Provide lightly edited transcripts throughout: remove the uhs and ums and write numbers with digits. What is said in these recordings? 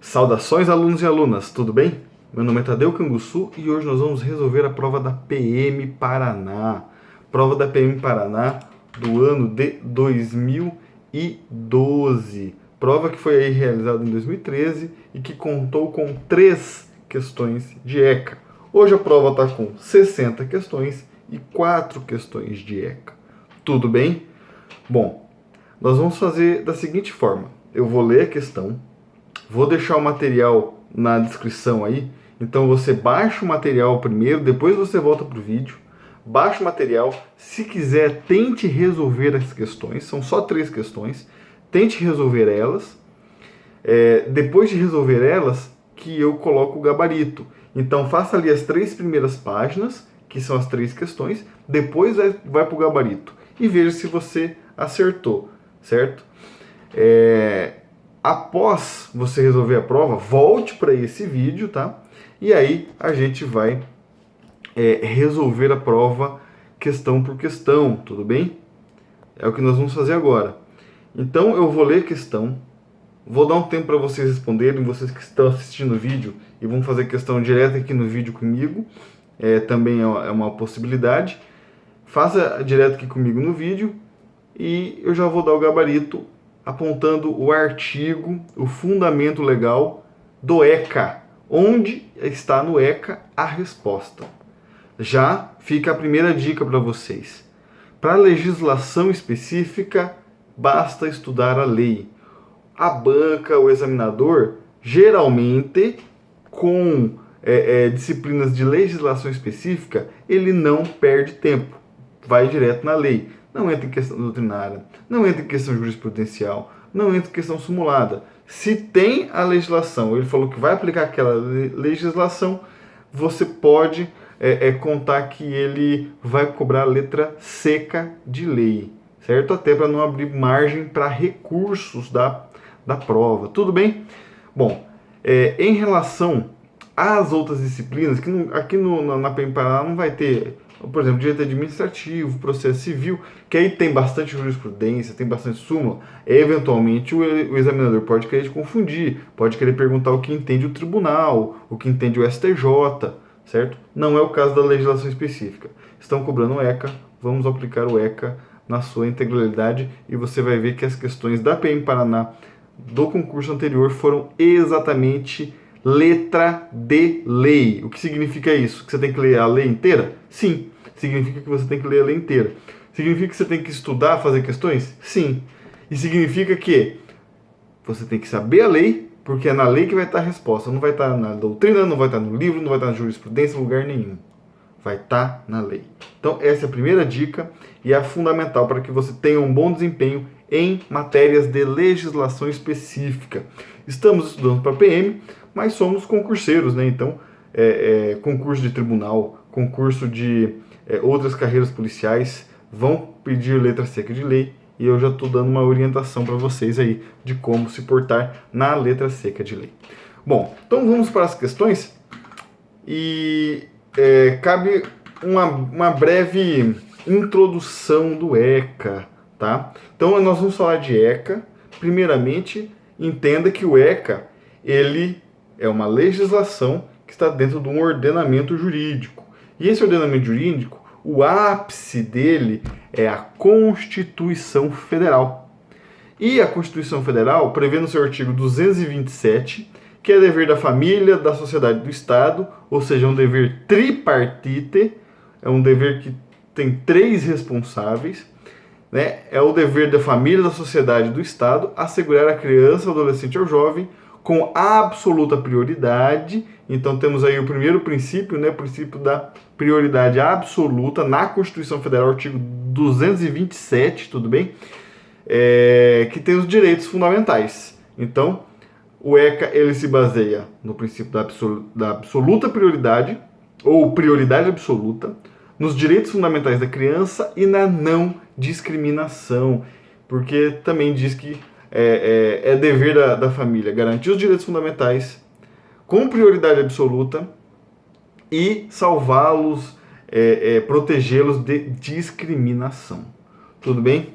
Saudações alunos e alunas, tudo bem? Meu nome é Tadeu Canguçu e hoje nós vamos resolver a prova da PM Paraná. Prova da PM Paraná do ano de 2012. Prova que foi aí realizada em 2013 e que contou com 3 questões de ECA. Hoje a prova está com 60 questões e 4 questões de ECA. Tudo bem? Bom, nós vamos fazer da seguinte forma. Eu vou ler a questão. Vou deixar o material na descrição aí, então você baixa o material primeiro, depois você volta para o vídeo, baixa o material, se quiser tente resolver as questões, são só 3 questões, tente resolver elas, depois de resolver elas, que eu coloco o gabarito. Então faça ali as 3 primeiras páginas, que são as 3 questões, depois vai para o gabarito e veja se você acertou, certo? Após você resolver a prova, volte para esse vídeo, tá? E aí a gente vai resolver a prova questão por questão, tudo bem? É o que nós vamos fazer agora. Então eu vou ler a questão, vou dar um tempo para vocês responderem, vocês que estão assistindo o vídeo e vão fazer questão direta aqui no vídeo comigo, também é uma possibilidade. Faça direto aqui comigo no vídeo e eu já vou dar o gabarito apontando o artigo, o fundamento legal do ECA, onde está no ECA a resposta. Já fica a primeira dica para vocês. Para legislação específica, basta estudar a lei. A banca, o examinador, geralmente, com disciplinas de legislação específica, ele não perde tempo, vai direto na lei. Não entra em questão doutrinária, não entra em questão jurisprudencial, não entra em questão simulada. Se tem a legislação, ele falou que vai aplicar aquela legislação, você pode contar que ele vai cobrar a letra seca de lei, certo? Até para não abrir margem para recursos da prova. Tudo bem? Bom, em relação às outras disciplinas, que aqui na PM Paraná não vai ter, por exemplo, direito administrativo, processo civil, que aí tem bastante jurisprudência, tem bastante súmula, eventualmente o examinador pode querer te confundir, pode querer perguntar o que entende o tribunal, o que entende o STJ, certo? Não é o caso da legislação específica. Estão cobrando o ECA, vamos aplicar o ECA na sua integralidade e você vai ver que as questões da PM Paraná do concurso anterior foram exatamente letra de lei. O que significa isso? Que você tem que ler a lei inteira? Sim. Significa que você tem que ler a lei inteira. Significa que você tem que estudar, fazer questões? Sim. E significa que você tem que saber a lei, porque é na lei que vai estar a resposta. Não vai estar na doutrina, não vai estar no livro, não vai estar na jurisprudência, em lugar nenhum. Vai estar na lei. Então essa é a primeira dica e é fundamental para que você tenha um bom desempenho em matérias de legislação específica. Estamos estudando para PM, mas somos concurseiros, né? Então, concurso de tribunal, concurso de outras carreiras policiais vão pedir letra seca de lei e eu já estou dando uma orientação para vocês aí de como se portar na letra seca de lei. Bom, então vamos para as questões e cabe uma breve introdução do ECA, tá? Então nós vamos falar de ECA. Primeiramente, entenda que o ECA ele é uma legislação que está dentro de um ordenamento jurídico. E esse ordenamento jurídico, o ápice dele é a Constituição Federal. E a Constituição Federal prevê no seu artigo 227 que é dever da família, da sociedade e do Estado, ou seja, é um dever tripartite, é um dever que tem 3 responsáveis, né? É o dever da família, da sociedade e do Estado assegurar a criança, adolescente ou jovem com absoluta prioridade. Então temos aí o primeiro princípio, né? O princípio da prioridade absoluta na Constituição Federal, artigo 227, tudo bem? Que tem os direitos fundamentais. Então, o ECA ele se baseia no princípio da absoluta prioridade, ou prioridade absoluta, nos direitos fundamentais da criança e na não discriminação, porque também diz que é dever da família garantir os direitos fundamentais com prioridade absoluta e salvá-los, protegê-los de discriminação. Tudo bem?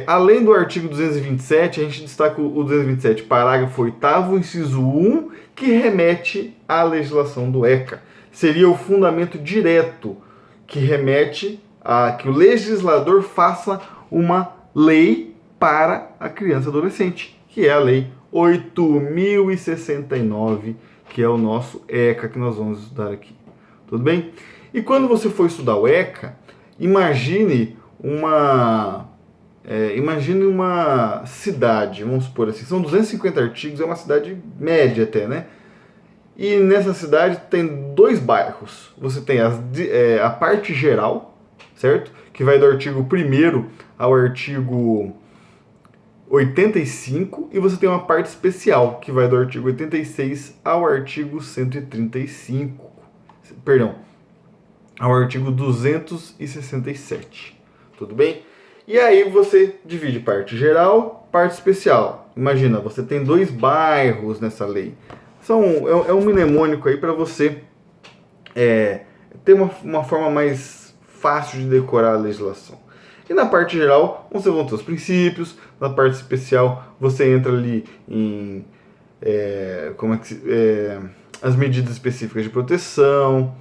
Além do artigo 227, a gente destaca o 227, parágrafo 8º, inciso 1, que remete à legislação do ECA. Seria o fundamento direto que remete a que o legislador faça uma lei para a criança e adolescente, que é a Lei 8.069, que é o nosso ECA que nós vamos estudar aqui. Tudo bem? E quando você for estudar o ECA, imagine uma cidade, vamos supor assim, são 250 artigos, é uma cidade média até, né? E nessa cidade tem 2 bairros. Você tem a parte geral, certo? Que vai do artigo 1º ao artigo 85, e você tem uma parte especial, que vai do artigo 86 ao artigo 135. Perdão, ao artigo 267. Tudo bem? E aí você divide parte geral, parte especial. Imagina, você tem 2 bairros nessa lei. É um mnemônico aí para você ter uma forma mais fácil de decorar a legislação. E na parte geral, você vão ter os princípios. Na parte especial, você entra ali em as medidas específicas de proteção,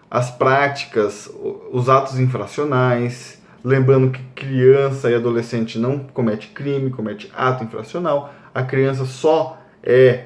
as práticas, os atos infracionais. Lembrando que criança e adolescente não comete crime, comete ato infracional. A criança só é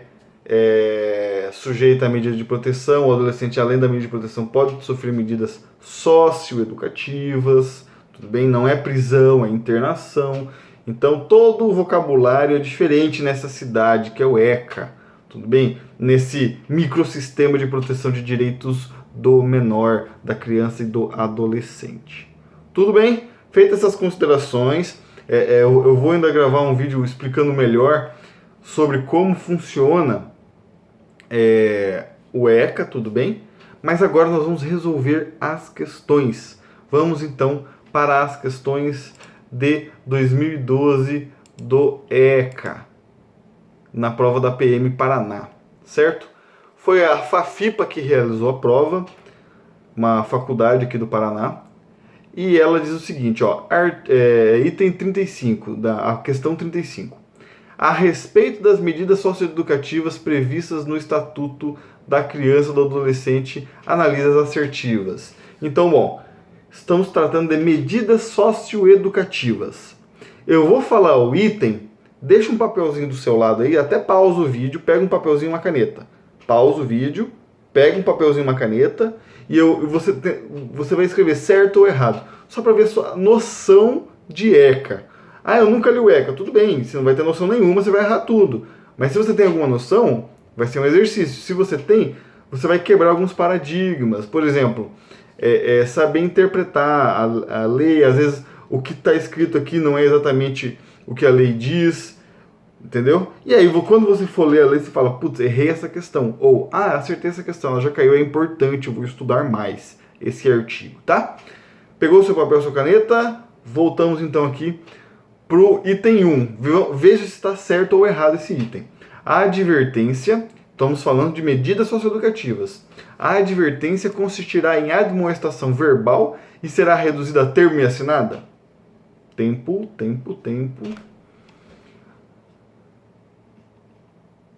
sujeita à medida de proteção. O adolescente, além da medida de proteção, pode sofrer medidas socioeducativas. Tudo bem? Não é prisão, é internação. Então, todo o vocabulário é diferente nessa cidade, que é o ECA. Tudo bem? Nesse microsistema de proteção de direitos do menor, da criança e do adolescente. Tudo bem? Feitas essas considerações, eu vou ainda gravar um vídeo explicando melhor sobre como funciona o ECA, tudo bem? Mas agora nós vamos resolver as questões. Vamos então para as questões de 2012 do ECA, na prova da PM Paraná, certo? Foi a FAFIPA que realizou a prova, uma faculdade aqui do Paraná, e ela diz o seguinte, item 35, a questão 35. A respeito das medidas socioeducativas previstas no Estatuto da Criança e do Adolescente, analisa as assertivas. Então, bom, estamos tratando de medidas socioeducativas. Eu vou falar o item, deixa um papelzinho do seu lado aí, até pausa o vídeo, pega um papelzinho e uma caneta. Pausa o vídeo, pega um papelzinho e uma caneta, e você vai escrever certo ou errado, só para ver sua noção de ECA. Eu nunca li o ECA. Tudo bem, você não vai ter noção nenhuma, você vai errar tudo. Mas se você tem alguma noção, vai ser um exercício. Se você tem, você vai quebrar alguns paradigmas. Por exemplo, saber interpretar a lei. Às vezes o que está escrito aqui não é exatamente o que a lei diz, entendeu? E aí quando você for ler a lei, você fala, putz, errei essa questão. Ou, acertei essa questão, ela já caiu, é importante, eu vou estudar mais esse artigo, tá? Pegou o seu papel, sua caneta? Voltamos então aqui para o item 1. Veja se está certo ou errado esse item. A advertência, estamos falando de medidas socioeducativas. A advertência consistirá em admoestação verbal e será reduzida a termo e assinada? Tempo.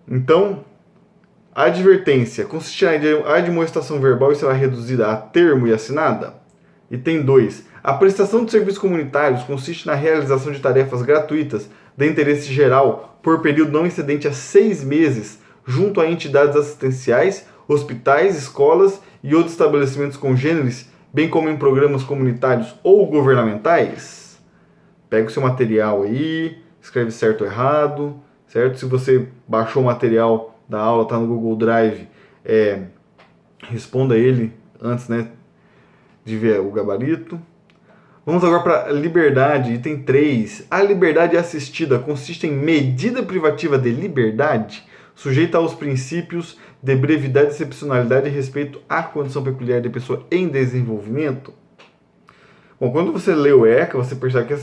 Então, a advertência consistirá em admoestação verbal e será reduzida a termo e assinada? Item 2. A prestação de serviços comunitários consiste na realização de tarefas gratuitas de interesse geral por período não excedente a 6 meses junto a entidades assistenciais, hospitais, escolas e outros estabelecimentos congêneres, bem como em programas comunitários ou governamentais? Pega o seu material aí, escreve certo ou errado, certo? Se você baixou o material da aula, está no Google Drive, responda ele antes, né, de ver o gabarito. Vamos agora para liberdade, item 3. A liberdade assistida consiste em medida privativa de liberdade, sujeita aos princípios de brevidade, excepcionalidade e respeito à condição peculiar de pessoa em desenvolvimento? Bom, quando você lê o ECA, você percebe que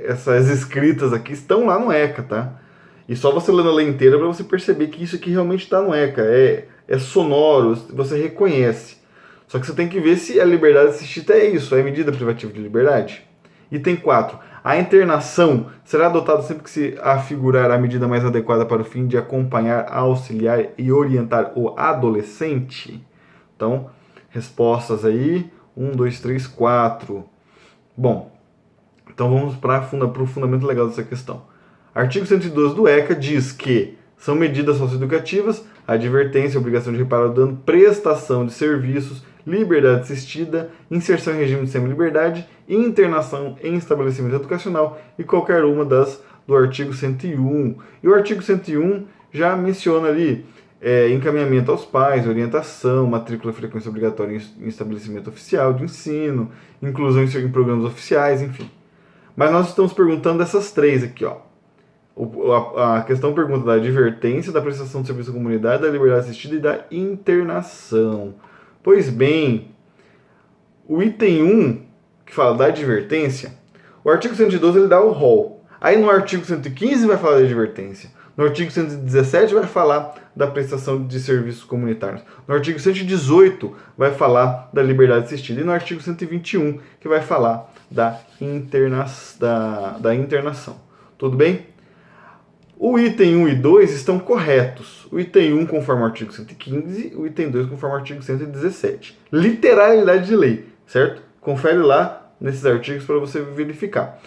essas escritas aqui estão lá no ECA, tá? E só você lendo a lei inteira para você perceber que isso aqui realmente está no ECA. É sonoro, você reconhece. Só que você tem que ver se a liberdade assistida é isso, é medida privativa de liberdade. Item 4. A internação será adotada sempre que se afigurar a medida mais adequada para o fim de acompanhar, auxiliar e orientar o adolescente? Então, respostas aí, 1, 2, 3, 4. Bom, então vamos para o fundamento legal dessa questão. Artigo 112 do ECA diz que são medidas socioeducativas, advertência, obrigação de reparar o dano, prestação de serviços, liberdade assistida, inserção em regime de semi-liberdade, internação em estabelecimento educacional e qualquer uma das do artigo 101. E o artigo 101 já menciona ali encaminhamento aos pais, orientação, matrícula e frequência obrigatória em estabelecimento oficial de ensino, inclusão em programas oficiais, enfim. Mas nós estamos perguntando dessas três aqui, ó. A questão pergunta da advertência, da prestação de serviço à comunidade, da liberdade assistida e da internação. Pois bem, o item 1, que fala da advertência, o artigo 112 ele dá o rol. Aí no artigo 115 vai falar da advertência. No artigo 117 vai falar da prestação de serviços comunitários. No artigo 118 vai falar da liberdade assistida. E no artigo 121 que vai falar da internação. Tudo bem? O item 1 e 2 estão corretos. O item 1 conforme o artigo 115, o item 2 conforme o artigo 117. Literalidade de lei, certo? Confere lá nesses artigos para você verificar.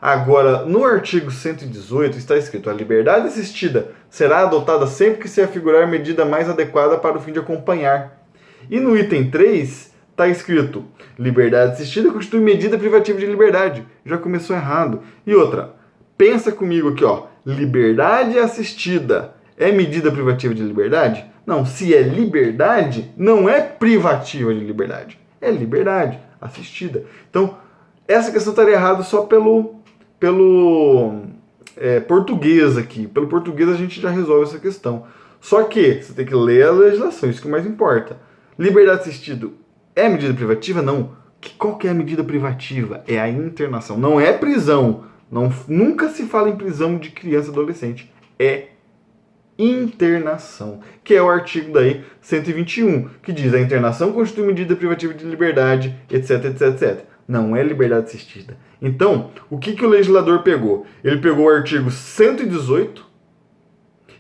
Agora, no artigo 118 está escrito: a liberdade assistida será adotada sempre que se afigurar medida mais adequada para o fim de acompanhar. E no item 3 está escrito: liberdade assistida constitui medida privativa de liberdade. Já começou errado. E outra, pensa comigo aqui, ó. Liberdade assistida é medida privativa de liberdade? Não, se é liberdade, não é privativa de liberdade. É liberdade assistida. Então, essa questão estaria errada só pelo português aqui. Pelo português a gente já resolve essa questão. Só que você tem que ler a legislação, isso que mais importa. Liberdade assistida é medida privativa? Não. Qual que é a medida privativa? É a internação. Não é prisão. Nunca se fala em prisão de criança e adolescente. É internação, que é o artigo daí 121, que diz: a internação constitui medida privativa de liberdade, etc, etc, etc. Não é liberdade assistida. Então, o que o legislador pegou? Ele pegou o artigo 118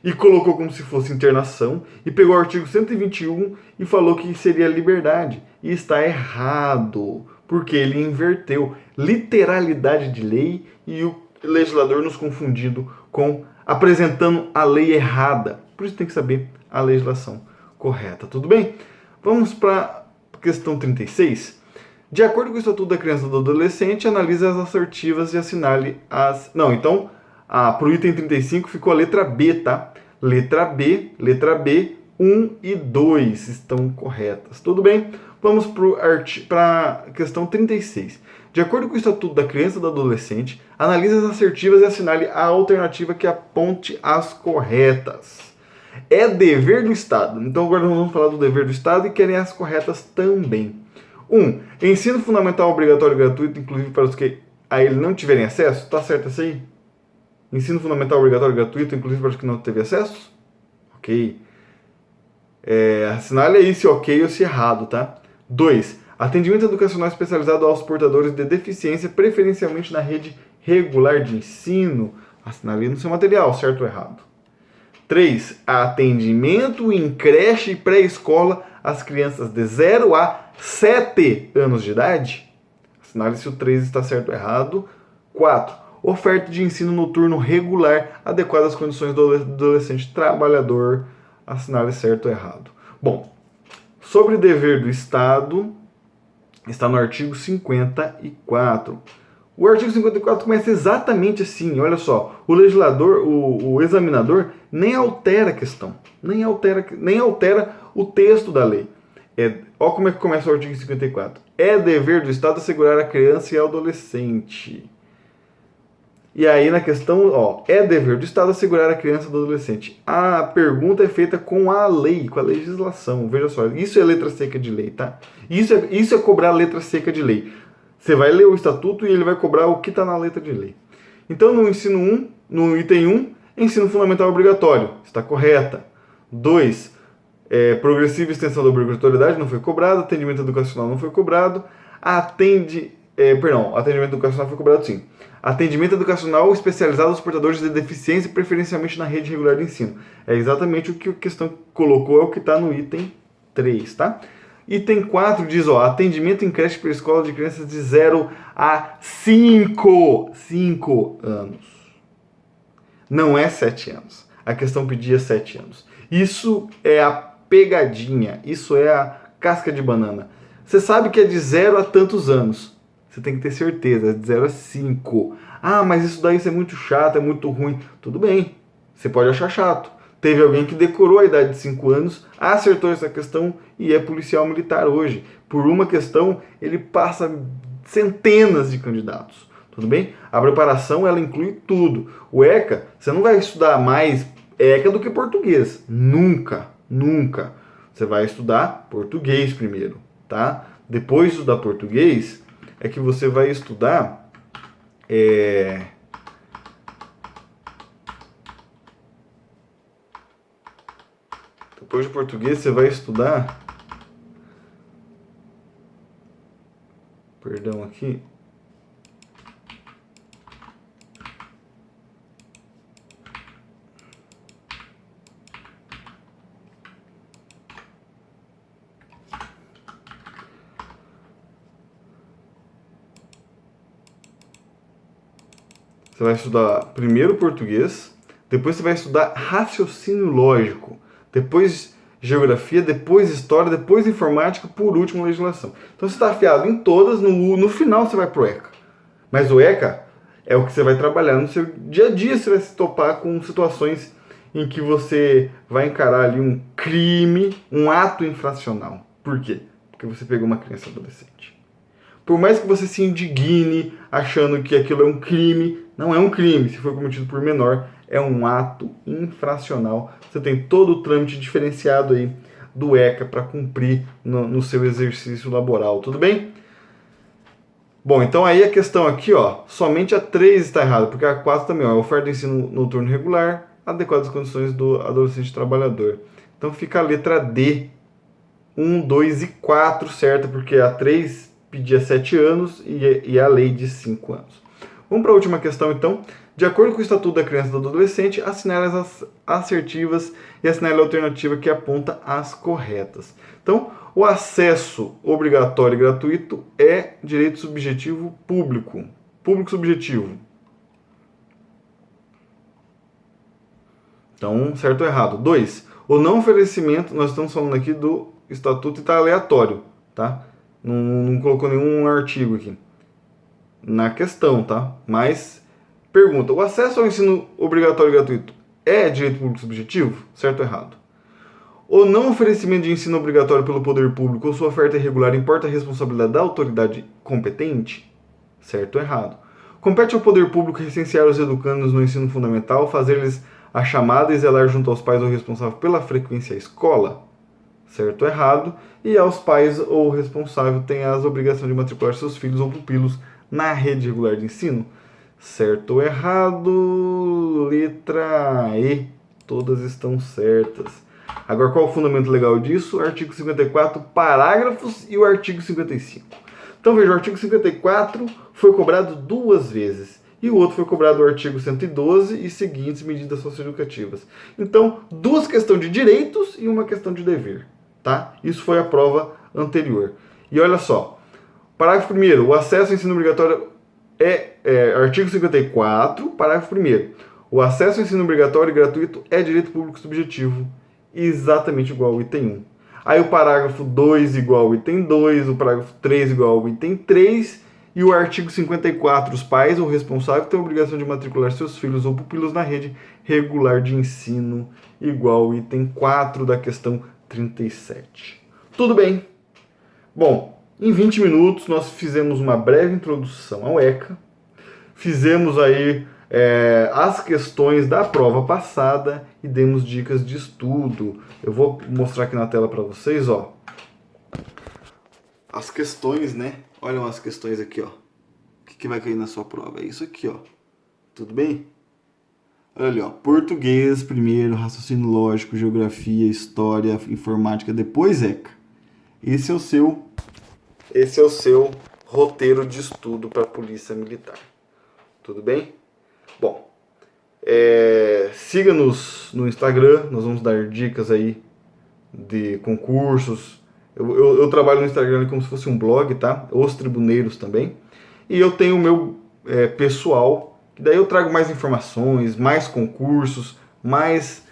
e colocou como se fosse internação, e pegou o artigo 121 e falou que seria liberdade. E está errado, porque ele inverteu literalidade de lei e o legislador nos confundindo com apresentando a lei errada. Por isso tem que saber a legislação correta. Tudo bem? Vamos para a questão 36. De acordo com o Estatuto da Criança e do Adolescente, analise as assertivas e assinale as... Não, então, para o item 35 ficou a letra B, tá? Letra B, 1 e 2 estão corretas. Tudo bem? Vamos para a questão 36. De acordo com o Estatuto da Criança e do Adolescente, analise as assertivas e assinale a alternativa que aponte as corretas. É dever do Estado. Então agora nós vamos falar do dever do Estado e querem as corretas também. 1. Ensino fundamental obrigatório e gratuito, inclusive para os que a ele não tiverem acesso. Está certo isso aí? Ensino fundamental obrigatório e gratuito, inclusive para os que não teve acesso? Ok. Assinale aí se ok ou se errado, tá? 2. Atendimento educacional especializado aos portadores de deficiência, preferencialmente na rede regular de ensino. Assinale no seu material, certo ou errado? 3. Atendimento em creche e pré-escola às crianças de 0 a 7 anos de idade. Assinale se o 3 está certo ou errado. 4. Oferta de ensino noturno regular adequada às condições do adolescente trabalhador. Assinale certo ou errado. Bom, sobre dever do Estado, está no artigo 54. O artigo 54 começa exatamente assim, olha só, o legislador, o examinador nem altera a questão, nem altera o texto da lei. Olha como é que começa o artigo 54. É dever do Estado assegurar a criança e adolescente. E aí na questão, é dever do Estado assegurar a criança e o adolescente. A pergunta é feita com a lei, com a legislação. Veja só, isso é letra seca de lei, tá? Isso é cobrar letra seca de lei. Você vai ler o estatuto e ele vai cobrar o que está na letra de lei. Então no ensino 1, no item 1, ensino fundamental obrigatório. Está correta. 2, progressiva extensão da obrigatoriedade não foi cobrado. Atendimento educacional não foi cobrado. Perdão, atendimento educacional foi cobrado sim. Atendimento educacional especializado aos portadores de deficiência, preferencialmente na rede regular de ensino. É exatamente o que a questão colocou, é o que está no item 3, tá? Item 4 diz, ó, atendimento em creche para escola de crianças de 0 a 5 anos. Não é 7 anos. A questão pedia 7 anos. Isso é a pegadinha, isso é a casca de banana. Você sabe que é de 0 a tantos anos. Você tem que ter certeza, é de 0 a 5. Ah, mas isso daí é muito chato, é muito ruim. Tudo bem, você pode achar chato. Teve alguém que decorou a idade de 5 anos, acertou essa questão e é policial militar hoje. Por uma questão, ele passa centenas de candidatos. Tudo bem? A preparação, ela inclui tudo. O ECA, você não vai estudar mais ECA do que português. Nunca, nunca. Você vai estudar português primeiro, tá? Depois de estudar português, é que você vai estudar depois de português você vai estudar, perdão aqui, você vai estudar primeiro português, depois você vai estudar raciocínio lógico, depois geografia, depois história, depois informática, por último legislação. Então você está afiado em todas, no final você vai pro ECA. Mas o ECA é o que você vai trabalhar no seu dia a dia, você vai se topar com situações em que você vai encarar ali um crime, um ato infracional. Por quê? Porque você pegou uma criança adolescente. Por mais que você se indigne achando que aquilo é um crime, não é um crime. Se for cometido por menor, é um ato infracional. Você tem todo o trâmite diferenciado aí do ECA para cumprir no seu exercício laboral. Tudo bem? Bom, então aí a questão aqui, ó, somente a 3 está errada, porque a 4 também, ó, oferta de ensino noturno regular, adequadas às condições do adolescente trabalhador. Então fica a letra D, 1, 2 e 4 certa, porque a 3 pedia 7 anos e a lei de 5 anos. Vamos para a última questão, então. De acordo com o Estatuto da Criança e do Adolescente, assinale as assertivas e assinale a alternativa que aponta as corretas. Então, o acesso obrigatório e gratuito é direito subjetivo público. Público subjetivo. Então, certo ou errado? 2. O não oferecimento, nós estamos falando aqui do Estatuto e está aleatório, tá? Não colocou nenhum artigo aqui na questão, tá? Mas, pergunta, o acesso ao ensino obrigatório e gratuito é direito público subjetivo? Certo ou errado? O não oferecimento de ensino obrigatório pelo poder público ou sua oferta irregular importa a responsabilidade da autoridade competente? Certo ou errado? Compete ao poder público recensear os educandos no ensino fundamental, fazer-lhes a chamada e zelar junto aos pais ou responsável pela frequência à escola? Certo ou errado? E aos pais ou responsável tem as obrigações de matricular seus filhos ou pupilos na rede regular de ensino? Certo ou errado? Letra E. Todas estão certas. Agora, qual é o fundamento legal disso? Artigo 54, parágrafos e o artigo 55. Então, veja, o artigo 54 foi cobrado 2 vezes. E o outro foi cobrado o artigo 112 e seguintes medidas socioeducativas. Então, 2 questões de direitos e uma questão de dever. Tá? Isso foi a prova anterior. E olha só. Parágrafo 1º. O acesso ao ensino obrigatório artigo 54, parágrafo 1º. O acesso ao ensino obrigatório e gratuito é direito público subjetivo, exatamente igual ao item 1. Aí o parágrafo 2 igual ao item 2, o parágrafo 3 igual ao item 3, e o artigo 54, os pais ou responsável têm a obrigação de matricular seus filhos ou pupilos na rede regular de ensino, igual ao item 4 da questão 37. Tudo bem? Bom, em 20 minutos nós fizemos uma breve introdução ao ECA, fizemos aí as questões da prova passada e demos dicas de estudo. Eu vou mostrar aqui na tela para vocês, ó. As questões, né? Olha as questões aqui, ó. O que vai cair na sua prova? É isso aqui, ó. Tudo bem? Olha ali, ó. Português primeiro, raciocínio lógico, geografia, história, informática, depois ECA. Esse é o seu roteiro de estudo para a Polícia Militar. Tudo bem? Bom, siga-nos no Instagram, nós vamos dar dicas aí de concursos. Eu trabalho no Instagram como se fosse um blog, tá? Os Tribuneiros também. E eu tenho o meu pessoal, que daí eu trago mais informações, mais concursos, mais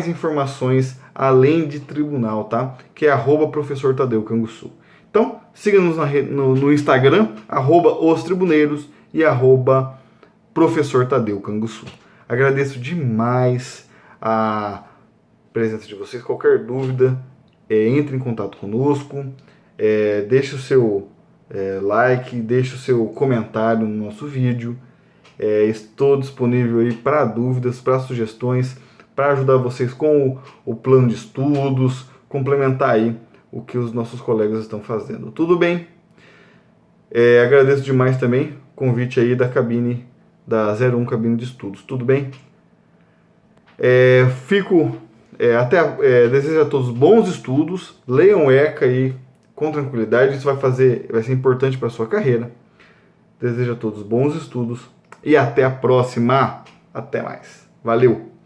informações além de tribunal, tá? Que é @professor Tadeu Canguçu. Então, siga-nos no Instagram, @os Tribuneiros e @professor Tadeu Canguçu. Agradeço demais a presença de vocês. Qualquer dúvida, entre em contato conosco, deixe o seu like, deixe o seu comentário no nosso vídeo. Estou disponível aí para dúvidas, para sugestões, para ajudar vocês com o plano de estudos, complementar aí o que os nossos colegas estão fazendo. Tudo bem? Agradeço demais também o convite aí da cabine, da 01 Cabine de Estudos. Tudo bem? Desejo a todos bons estudos, leiam ECA aí com tranquilidade, isso vai ser importante para a sua carreira. Desejo a todos bons estudos e até a próxima. Até mais. Valeu!